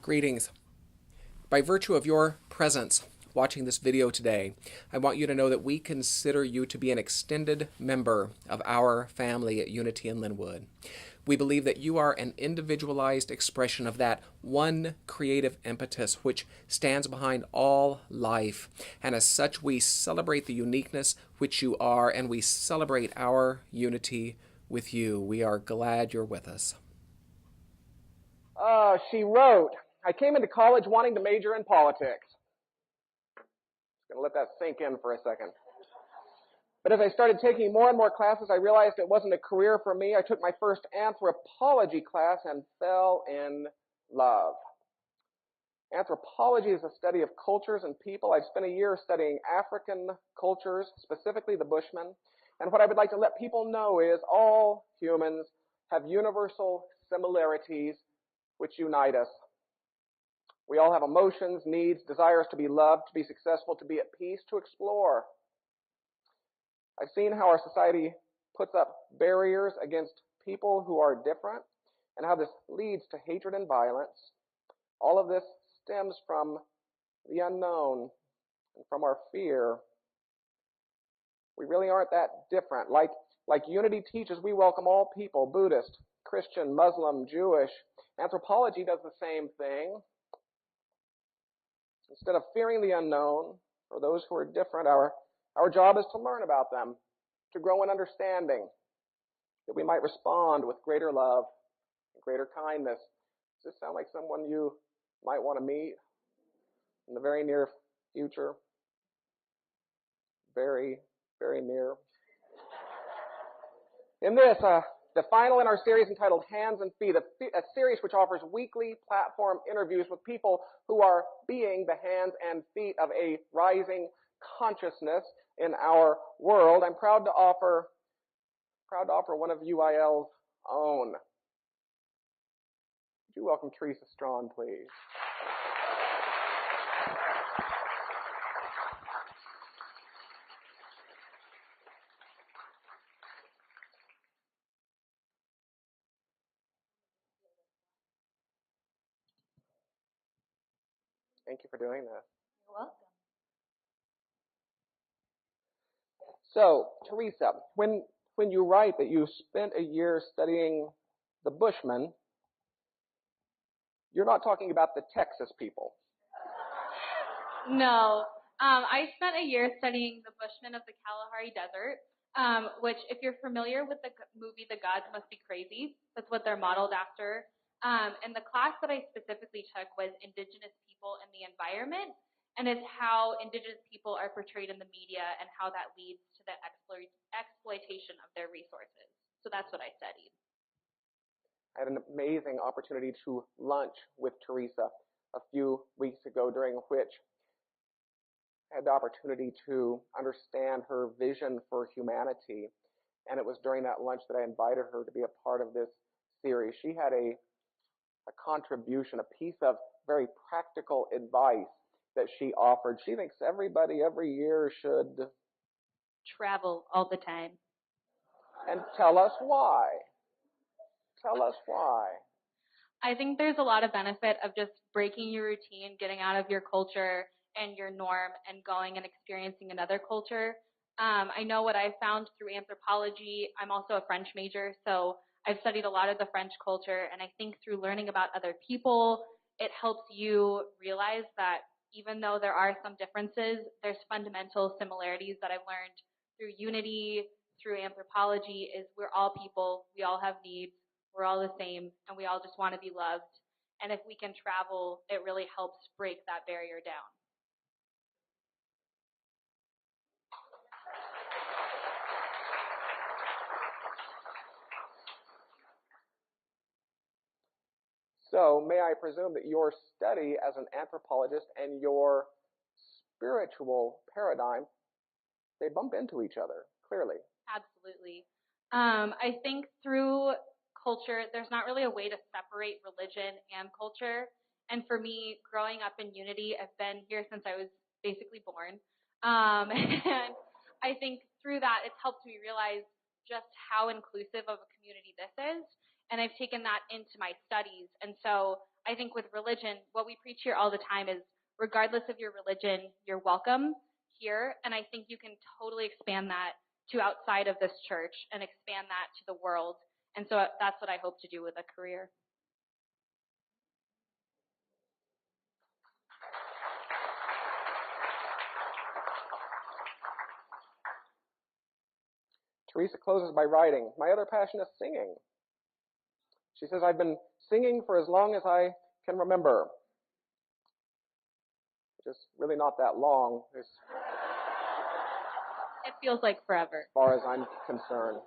Greetings. By virtue of your presence watching this video today, I want you to know that we consider you to be an extended member of our family at Unity in Linwood. We believe that you are an individualized expression of that one creative impetus which stands behind all life. And as such, we celebrate the uniqueness which you are, and we celebrate our unity with you. We are glad you're with us. She wrote, I came into college wanting to major in politics. Just gonna let that sink in for a second. But as I started taking more and more classes, I realized it wasn't a career for me. I took my first anthropology class and fell in love. Anthropology is a study of cultures and people. I've spent a year studying African cultures, specifically the Bushmen. And what I would like to let people know is all humans have universal similarities which unite us. We all have emotions, needs, desires to be loved, to be successful, to be at peace, to explore. I've seen how our society puts up barriers against people who are different and how this leads to hatred and violence. All of this stems from the unknown and from our fear. We really aren't that different. Like Unity teaches, we welcome all people, Buddhist, Christian, Muslim, Jewish. Anthropology does the same thing. Instead of fearing the unknown or those who are different, our job is to learn about them, to grow in understanding, that we might respond with greater love and greater kindness. Does this sound like someone you might want to meet in the very near future? Very, very near. In this, the final in our series entitled Hands and Feet, a series which offers weekly platform interviews with people who are being the hands and feet of a rising consciousness in our world. I'm proud to offer one of UIL's own. Would you welcome Teresa Strawn, please? Thank you for doing this. You're welcome. So, Teresa, when you write that you spent a year studying the Bushmen, you're not talking about the Texas people. No. I spent a year studying the Bushmen of the Kalahari Desert, which, if you're familiar with the movie The Gods Must Be Crazy, that's what they're modeled after. And the class that I specifically took was Indigenous People and the Environment, and it's how Indigenous people are portrayed in the media and how that leads to the exploitation of their resources. So that's what I studied. I had an amazing opportunity to lunch with Teresa a few weeks ago, during which I had the opportunity to understand her vision for humanity. And it was during that lunch that I invited her to be a part of this series. She had a contribution, a piece of very practical advice that she offered. She thinks everybody every year should travel all the time. And tell us why. Tell us why. I think there's a lot of benefit of just breaking your routine, getting out of your culture and your norm and going and experiencing another culture. I know what I found through anthropology. I'm also a French major, so I've studied a lot of the French culture, and I think through learning about other people, it helps you realize that even though there are some differences, there's fundamental similarities that I've learned through Unity, through anthropology, is we're all people, we all have needs, we're all the same, and we all just want to be loved. And if we can travel, it really helps break that barrier down. So, may I presume that your study as an anthropologist and your spiritual paradigm, they bump into each other, clearly? Absolutely. I think through culture, there's not really a way to separate religion and culture. And for me, growing up in Unity, I've been here since I was basically born. And I think through that, it's helped me realize just how inclusive of a community this is. And I've taken that into my studies. And so I think with religion, what we preach here all the time is regardless of your religion, you're welcome here. And I think you can totally expand that to outside of this church and expand that to the world. And so that's what I hope to do with a career. Teresa closes by writing, "My other passion is singing." She says, "I've been singing for as long as I can remember," which is really not that long as It feels like forever. far as I'm concerned.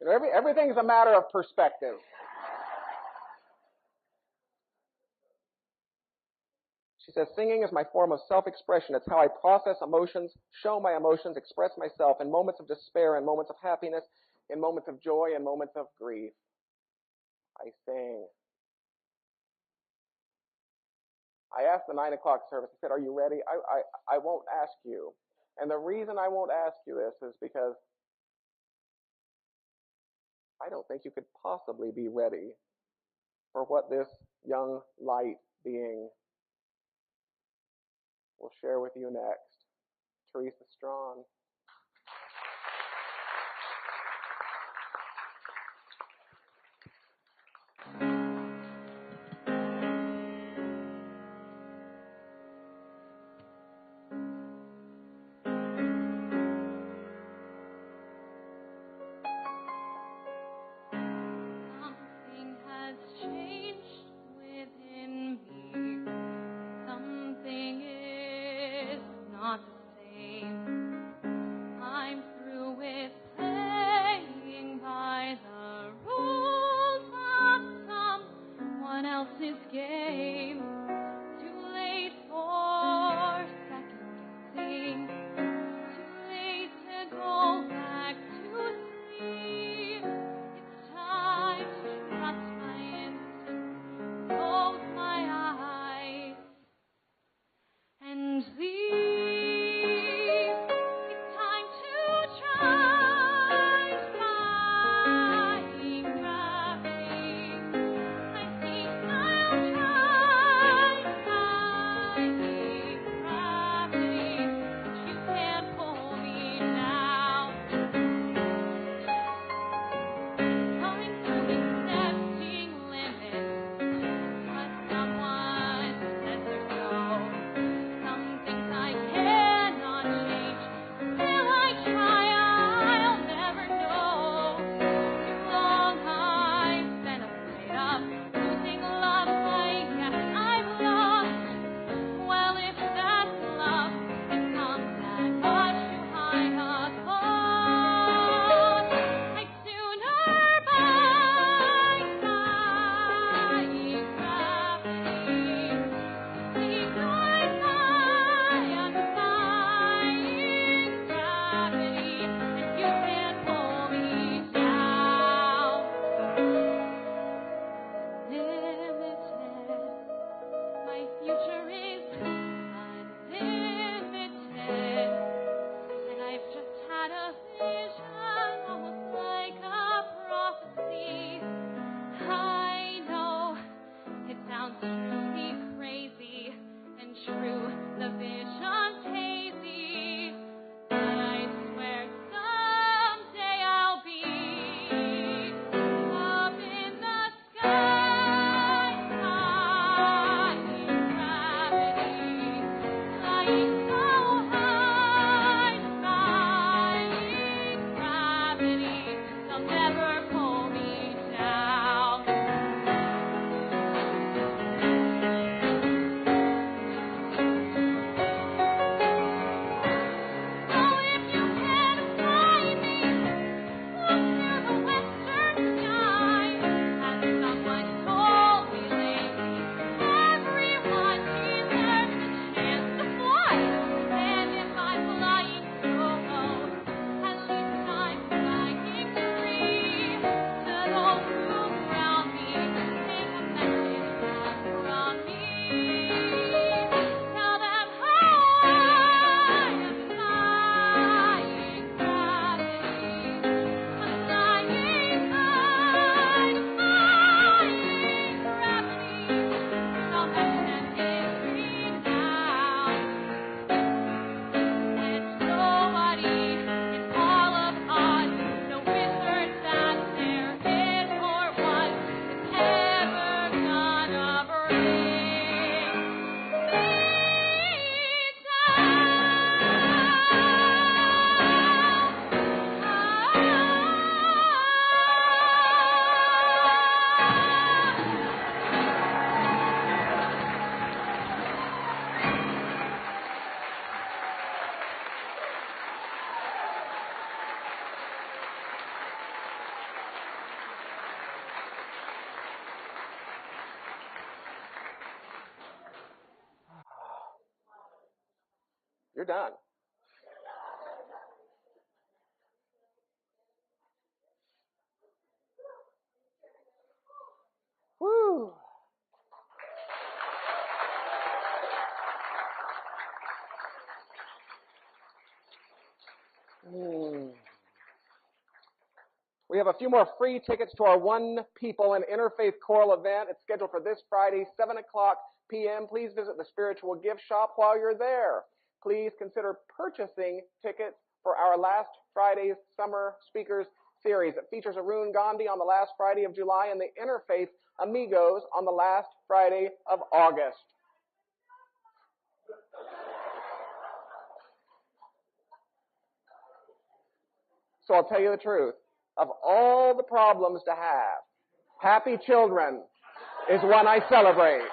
You know, everything's a matter of perspective. She says, "Singing is my form of self-expression. It's how I process emotions, show my emotions, express myself in moments of despair, in moments of happiness, in moments of joy, in moments of grief. I sing." I asked the 9 o'clock service, I said, "Are you ready?" I won't ask you. And the reason I won't ask you this is because I don't think you could possibly be ready for what this young light being will share with you next. Teresa Strawn. Something has changed within me. Something is not the same. I'm through with playing by the rules of someone else's game. Too late for second guessing. Too late to go back to sleep. It's time to trust my instinct, close my eyes, and leave. It's time to try flying, traveling. I think I'll try You're done. Woo. We have a few more free tickets to our One People and Interfaith Choral event. It's scheduled for this Friday, 7 o'clock p.m. Please visit the Spiritual Gift Shop while you're there. Please consider purchasing tickets for our last Friday's Summer Speakers Series. It features Arun Gandhi on the last Friday of July and the Interfaith Amigos on the last Friday of August. So I'll tell you the truth. Of all the problems to have, happy children is one I celebrate.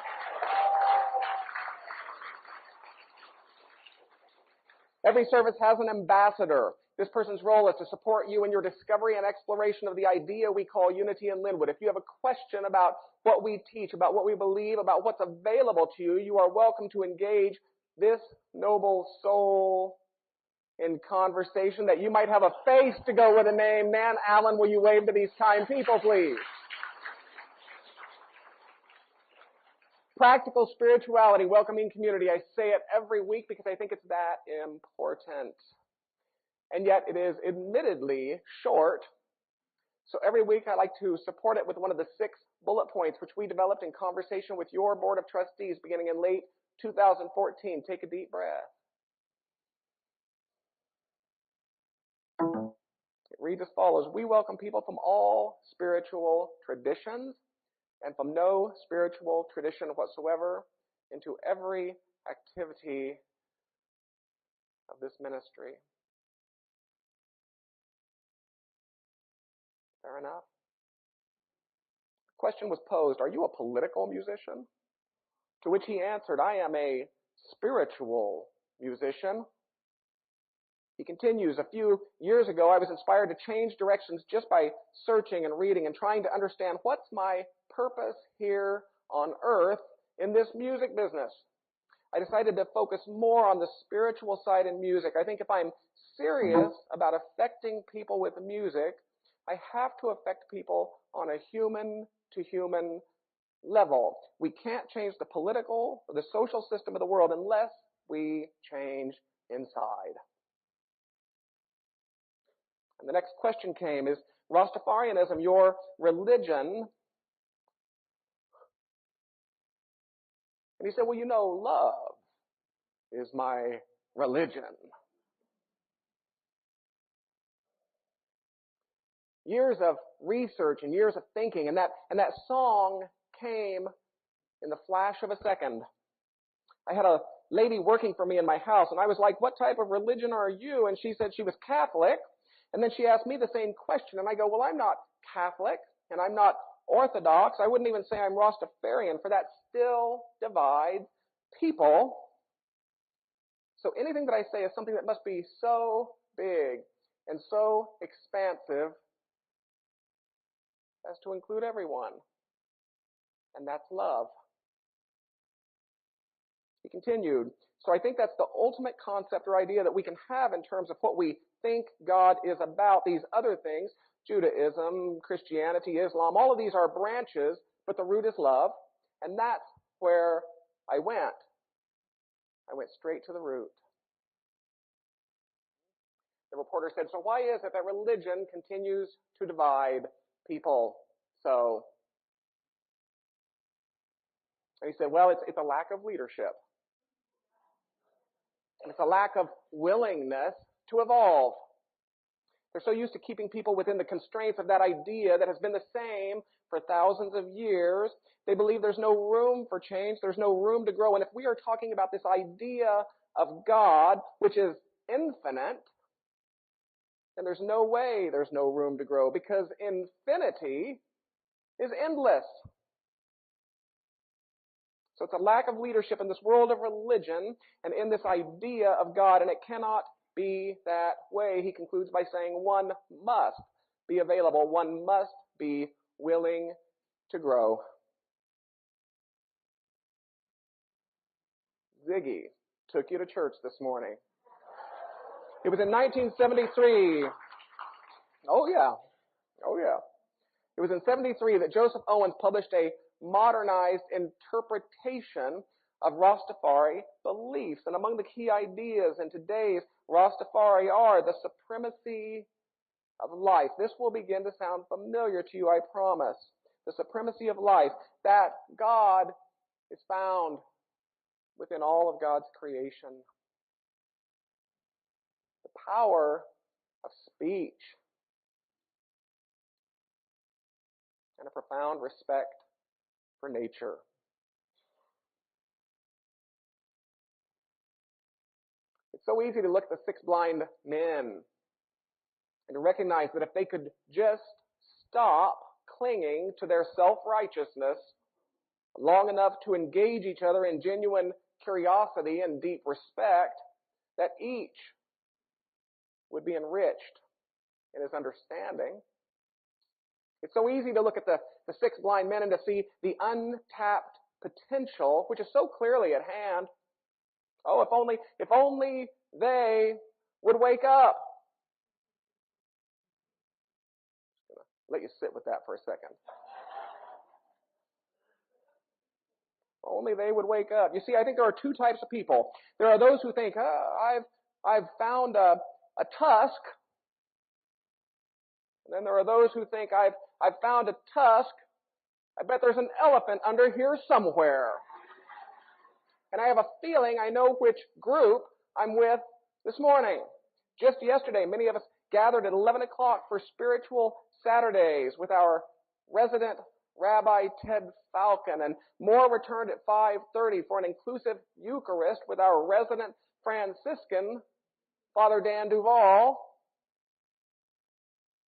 Every service has an ambassador. This person's role is to support you in your discovery and exploration of the idea we call unity in Linwood. If you have a question about what we teach, about what we believe, about what's available to you, you are welcome to engage this noble soul in conversation, that you might have a face to go with a name. Nan Allen, will you wave to these kind people, please? Practical spirituality, welcoming community. I say it every week because I think it's that important. And yet it is admittedly short. So every week I like to support it with one of the 6 bullet points which we developed in conversation with your board of trustees beginning in late 2014. Take a deep breath. It reads as follows. We welcome people from all spiritual traditions and from no spiritual tradition whatsoever into every activity of this ministry. Fair enough. The question was posed, are you a political musician? To which he answered, I am a spiritual musician. He continues, a few years ago, I was inspired to change directions just by searching and reading and trying to understand what's my purpose here on earth in this music business. I decided to focus more on the spiritual side in music. I think if I'm serious about affecting people with music, I have to affect people on a human-to-human level. We can't change the political or the social system of the world unless we change inside. And the next question came, is Rastafarianism your religion? And he said, well, you know, love is my religion. Years of research and years of thinking, and that song came in the flash of a second. I had a lady working for me in my house, and I was like, what type of religion are you? And she said she was Catholic. And then she asked me the same question, and I go, well, I'm not Catholic, and I'm not Orthodox. I wouldn't even say I'm Rastafarian, for that still divides people. So anything that I say is something that must be so big and so expansive as to include everyone. And that's love. He continued, so I think that's the ultimate concept or idea that we can have in terms of what we think God is about. These other things, Judaism, Christianity, Islam, all of these are branches, but the root is love. And that's where I went. I went straight to the root. The reporter said, so why is it that religion continues to divide people so? And he said, well, it's a lack of leadership. And it's a lack of willingness to evolve. They're so used to keeping people within the constraints of that idea that has been the same for thousands of years. They believe there's no room for change. There's no room to grow. And if we are talking about this idea of God, which is infinite, then there's no way there's no room to grow, because infinity is endless. So it's a lack of leadership in this world of religion and in this idea of God, and it cannot be that way. He concludes by saying one must be available. One must be willing to grow. Ziggy took you to church this morning. It was in 1973. Oh yeah. Oh yeah. It was in 73 that Joseph Owens published a modernized interpretation of Rastafari beliefs. And among the key ideas in today's Rastafari are the supremacy of life. This will begin to sound familiar to you, I promise. The supremacy of life, that God is found within all of God's creation. The power of speech, and a profound respect for nature. It's so easy to look at the 6 blind men and to recognize that if they could just stop clinging to their self-righteousness long enough to engage each other in genuine curiosity and deep respect, that each would be enriched in his understanding. It's so easy to look at the 6 blind men and to see the untapped potential, which is so clearly at hand. Oh, if only they would wake up. I'm going to let you sit with that for a second. Only they would wake up. You see, I think there are 2 types of people. There are those who think, I've found a tusk. And then there are those who think, I've found a tusk. I bet there's an elephant under here somewhere. And I have a feeling I know which group I'm with this morning. Just yesterday, many of us gathered at 11 o'clock for Spiritual Saturdays with our resident Rabbi Ted Falcon, and more returned at 5:30 for an inclusive Eucharist with our resident Franciscan, Father Dan Duval.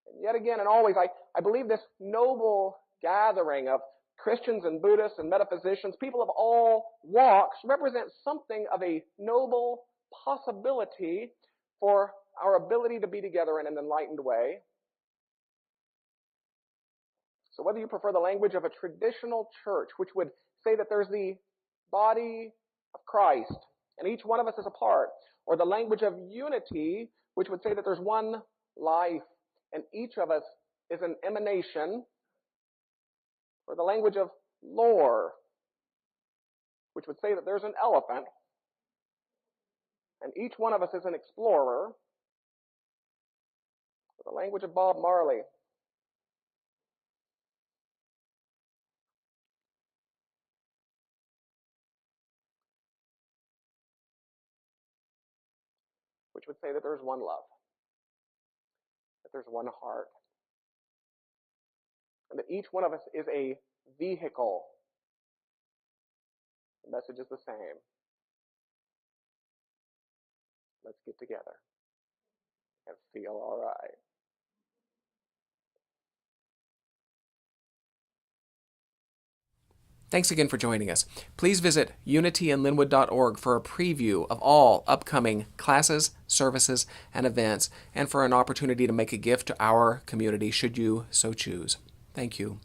And yet again and always, I believe this noble gathering of Christians and Buddhists and metaphysicians, people of all walks, represents something of a noble possibility for our ability to be together in an enlightened way. So whether you prefer the language of a traditional church, which would say that there's the body of Christ and each one of us is a part, or the language of unity, which would say that there's one life and each of us is an emanation, or the language of lore, which would say that there's an elephant and each one of us is an explorer, or the language of Bob Marley, which would say that there's one love, that there's one heart, and that each one of us is a vehicle. The message is the same. Let's get together and feel all right. Thanks again for joining us. Please visit unityinlinwood.org for a preview of all upcoming classes, services, and events, and for an opportunity to make a gift to our community should you so choose. Thank you.